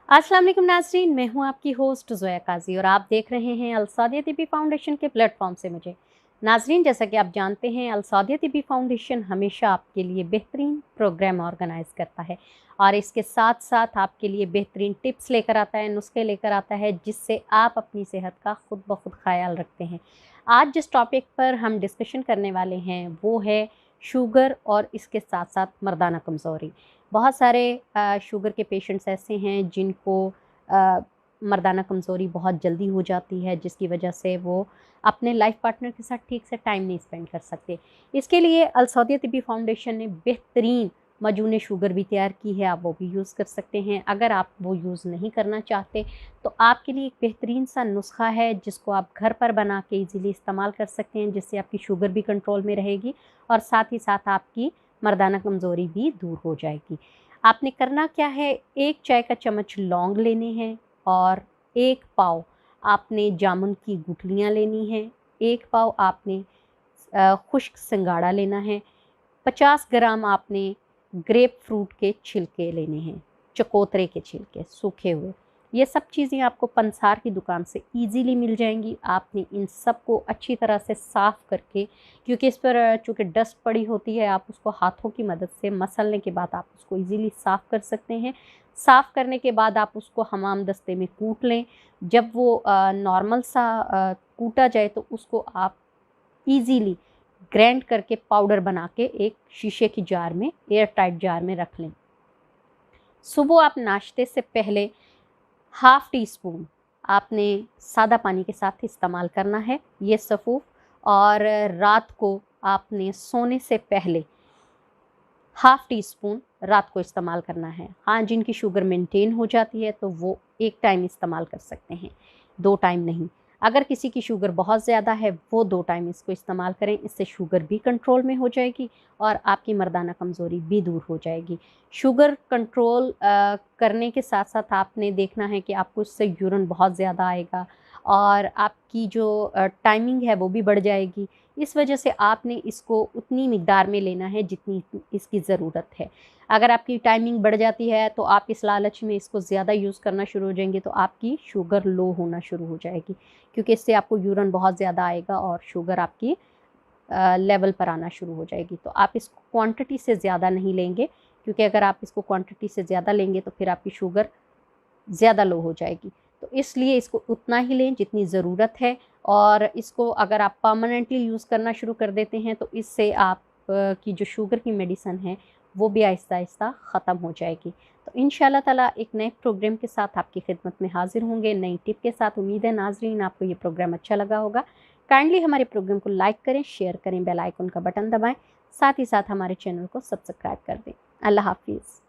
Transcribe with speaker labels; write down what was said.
Speaker 1: अस्सलाम वालेकुम नाज़रीन, मैं हूं आपकी होस्ट ज़ोया काजी और आप देख रहे हैं अल सौदिया तिब्बी फाउंडेशन के प्लेटफॉर्म से मुझे। नाज़रीन, जैसा कि आप जानते हैं, अल सौदिया तिब्बी फाउंडेशन हमेशा आपके लिए बेहतरीन प्रोग्राम ऑर्गेनाइज़ करता है और इसके साथ साथ आपके लिए बेहतरीन टिप्स लेकर आता है, नुस्खे लेकर आता है, जिससे आप अपनी सेहत का खुद ब खुद ख्याल रखते हैं। आज जिस टॉपिक पर हम डिस्कशन करने वाले हैं वो है शुगर और इसके साथ साथ मर्दाना कमज़ोरी। बहुत सारे शुगर के पेशेंट्स ऐसे हैं जिनको अ, मर्दाना कमज़ोरी बहुत जल्दी हो जाती है, जिसकी वजह से वो अपने लाइफ पार्टनर के साथ ठीक से टाइम नहीं स्पेंड कर सकते। इसके लिए अल सौदिया तिब्बी फाउंडेशन ने बेहतरीन मजून शुगर भी तैयार की है, आप वो भी यूज़ कर सकते हैं। अगर आप वो यूज़ नहीं करना चाहते तो आपके लिए एक बेहतरीन सा नुस्खा है जिसको आप घर पर बना के ईज़िली इस्तेमाल कर सकते हैं, जिससे आपकी शुगर भी कंट्रोल में रहेगी और साथ ही साथ आपकी मर्दाना कमज़ोरी भी दूर हो जाएगी। आपने करना क्या है, 1 चाय का चम्मच लौंग लेने हैं और 1 पाव आपने जामुन की गुठलियाँ लेनी हैं, 1 पाव आपने खुश्क सिंगाड़ा लेना है, 50 ग्राम आपने ग्रेप फ्रूट के छिलके लेने हैं, चकोतरे के छिलके सूखे हुए। ये सब चीज़ें आपको पंसार की दुकान से ईज़िली मिल जाएँगी। आपने इन सब को अच्छी तरह से साफ़ करके, क्योंकि इस पर चूँकि डस्ट पड़ी होती है, आप उसको हाथों की मदद से मसलने के बाद आप उसको ईज़िली साफ़ कर सकते हैं। साफ़ करने के बाद आप उसको हमाम दस्ते में कूट लें। जब वो नॉर्मल सा कूटा जाए तो उसको आप ईज़िली ग्राइंड करके पाउडर बना के एक शीशे की जार में, एयर टाइट जार में रख लें। सुबह आप नाश्ते से पहले हाफ़ टी स्पून आपने सादा पानी के साथ इस्तेमाल करना है ये सफ़ूफ़, और रात को आपने सोने से पहले हाफ़ टी स्पून रात को इस्तेमाल करना है। हाँ, जिनकी शुगर मेंटेन हो जाती है तो वो 1 टाइम इस्तेमाल कर सकते हैं, 2 टाइम नहीं। अगर किसी की शुगर बहुत ज़्यादा है वो 2 टाइम इसको इस्तेमाल करें, इससे शुगर भी कंट्रोल में हो जाएगी और आपकी मर्दाना कमज़ोरी भी दूर हो जाएगी। शुगर कंट्रोल करने के साथ-साथ आपने देखना है कि आपको इससे यूरिन बहुत ज़्यादा आएगा और आपकी जो टाइमिंग है वो भी बढ़ जाएगी। इस वजह से आपने इसको उतनी मिक़दार में लेना है जितनी इसकी ज़रूरत है। अगर आपकी टाइमिंग बढ़ जाती है तो आप इस लालच में इसको ज़्यादा यूज़ करना शुरू हो जाएंगे तो आपकी शुगर लो होना शुरू हो जाएगी, क्योंकि इससे आपको यूरिन बहुत ज़्यादा आएगा और शुगर आपकी लेवल पर आना शुरू हो जाएगी। तो आप इसको क्वांटिटी से ज़्यादा नहीं लेंगे, क्योंकि अगर आप इसको क्वांटिटी से ज़्यादा लेंगे तो फिर आपकी शुगर ज़्यादा लो हो जाएगी। तो इसलिए इसको उतना ही लें जितनी ज़रूरत है, और इसको अगर आप परमानेंटली यूज़ करना शुरू कर देते हैं तो इससे आप की जो शुगर की मेडिसिन है वो भी आहिस्ता-आहिस्ता ख़त्म हो जाएगी। तो इंशाअल्लाह ताला एक नए प्रोग्राम के साथ आपकी खिदमत में हाज़िर होंगे, नई टिप के साथ। उम्मीद है नाज़रीन आपको ये प्रोग्राम अच्छा लगा होगा। काइंडली हमारे प्रोग्राम को लाइक करें, शेयर करें, बेल आइकन का बटन दबाएँ, साथ ही साथ हमारे चैनल को सब्सक्राइब कर दें। अल्लाह हाफ़िज़।